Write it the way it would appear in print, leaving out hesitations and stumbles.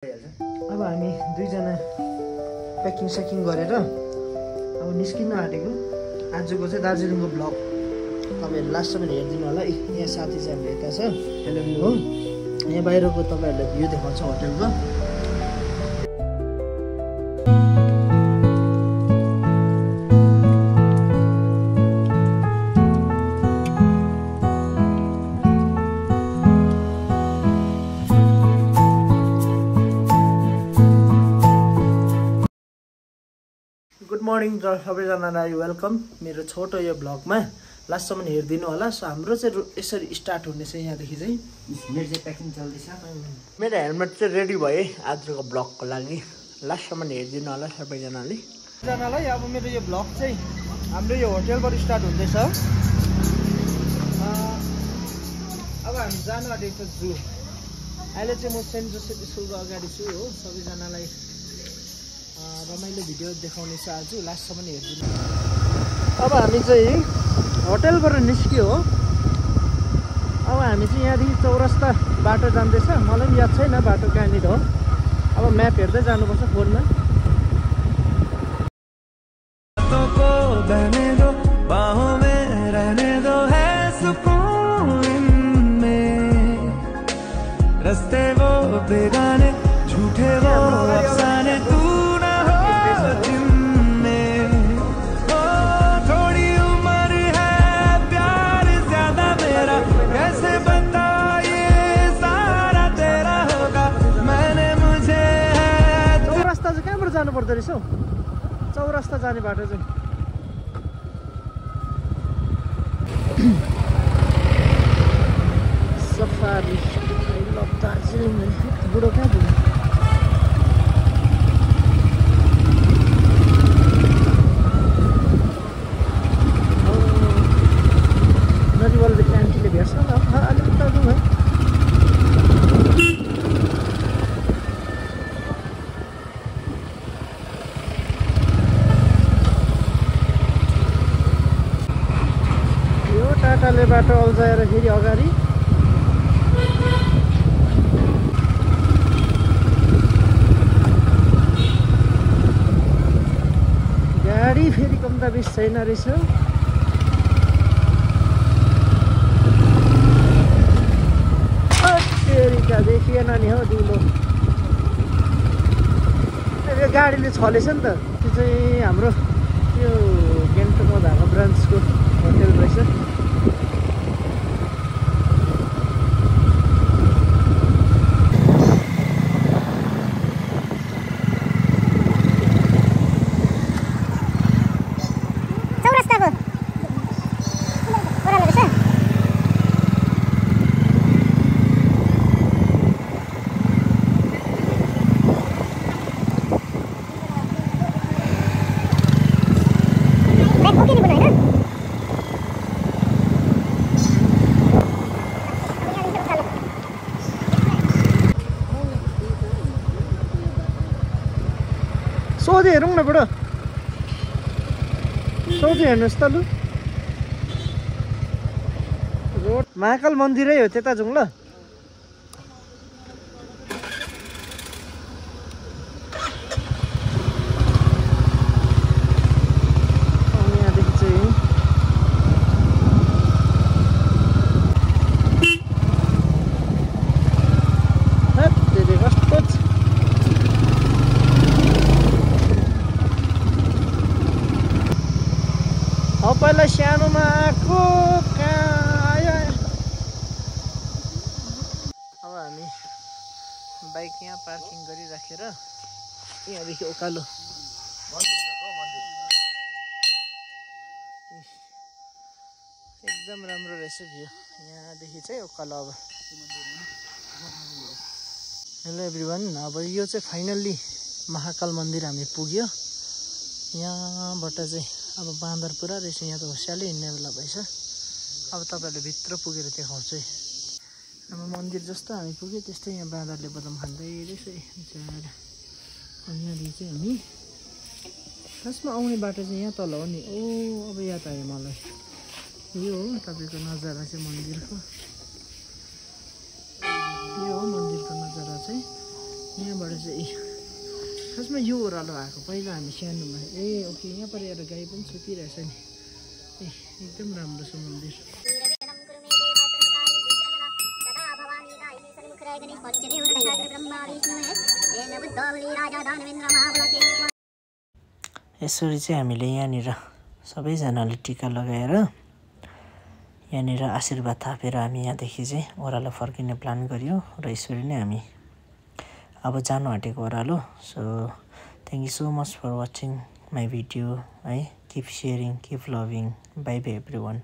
अब हामी दुईजना प्याकिङ सेकिङ गरेर अब निस्किन आँटेको। आजको चाहिँ दार्जिलिङको ब्लग तपाईँहरू लास्टसम्म हेरिदिनु होला। यहाँ साथी चाहिँ हाम्रो यता छ हेलो हो। यहाँ बाहिरको तपाईँहरूलाई भ्यू देखाउँछ होटेलको। गुड मर्निङ सबैजनालाई वेलकम मेरो छोटो यो ब्लगमा लास्टसम्म हेरिदिनु होला। सो हाम्रो चाहिँ यसरी स्टार्ट हुनेछ। यहाँदेखि चाहिँ मेरो चाहिँ प्याकिङ चल्दैछ। मेरो हेलमेट चाहिँ रेडी भयो आजको ब्लगको लागि। लास्टसम्म हेरिदिनु होला सबैजनाले। अब मेरो यो ब्लग चाहिँ हाम्रो यो होटेलबाट स्टार्ट हुँदैछ। अब हामी जानु आँटेको छ जू। अहिले चाहिँ म सेन्ट जोसेफ स्कुलको अगाडि छु हो। सबैजनालाई रमाइलो भिडियो देखाउने छ आज। लास्टसम्म हेरिदिनु। अब हामी चाहिँ होटेलबाट निस्क्यो हो। अब हामी चाहिँ यहाँदेखि चौरस्ता बाटो जाँदैछ। मलाई पनि याद छैन बाटो कहाँनिर हो। अब म्याप हेर्दै जानुपर्छ फोनमा। रस्ते वो बेगाने झूठे वो अफसाने तू ना हो जिनमें ओ थोड़ी उम्र है प्यार ज्यादा मेरा कैसे बता ये सारा तेरा होगा मैंने मुझे चौरस्ता चाहिँ कहाँबाट जानु पर्दो रहेछ हौ। चौरस्ता जाने बाटो चाहिँ सफारी दार्जिलिङ बुढो कहाँ बुढो नदीवालदेखि आन्टीले भेट्छ न अलिकति जाउँ है। यो टाटाले बाटो अल्झाएर फेरि अगाडि गाडी फेरि कम्ता बिस छैन रहेछ। फेरिका देखिएन नि हौ दिलो। यो गाडीले छलेछ नि त। त्यो चाहिँ हाम्रो त्यो गान्तोकमा भएको ब्रान्चको होटेल रहेछ। सोझै हेरौँ न बुढो। सोझै हेर्नुहोस् त लु। रोड महाकाल मन्दिरै हो त्यता जाउँ ल। यहाँदेखि चाहिँ कस्तो पहिला सानोमा आएको कहाँ आयो। अब हामी बाइक यहाँ पार्किङ गरिराखेर यहाँदेखि उकालो एकदम राम्रो रहेछ भ्यू। यहाँदेखि चाहिँ उकालो अब हेलो एभ्रिवान। अब यो चाहिँ फाइनल्ली महाकाल मन्दिर हामी पुग्यो। यहाँबाट चाहिँ अब बाँदर पुरा रहेछ। यहाँ त होसियारले हिँड्ने बेला भएछ। अब तपाईँहरूले भित्र पुगेर देखाउँछु है। अब मन्दिर जस्तो हामी पुग्यो त्यस्तै यहाँ बाँदरले बदाम खाँदै रहेछ। अनि यहाँदेखि चाहिँ हामी खासमा आउने बाटो चाहिँ यहाँ तल हो नि। ओ अब याद आयो मलाई। यो हो तपाईँको नजारा चाहिँ मन्दिरको। यो हो मन्दिरको नजारा चाहिँ। यहाँबाट चाहिँ खासमा यो ओह्रालो आएको पहिला हामी सानोमा ओके यहाँ पर एउटा गाई पनि सुतिरहेछ नि एकदम राम्रो छ मन्दिर यसरी चाहिँ हामीले यहाँनिर सबैजनाले टिका लगाएर यहाँनिर आशीर्वाद थापेर हामी यहाँदेखि चाहिँ ओह्रालो फर्किने प्लान गरियो र यसरी नै हामी अब जानु आँटेको ओह्रालो so thank you so much for watching my video है keep sharing keep loving bye bye every one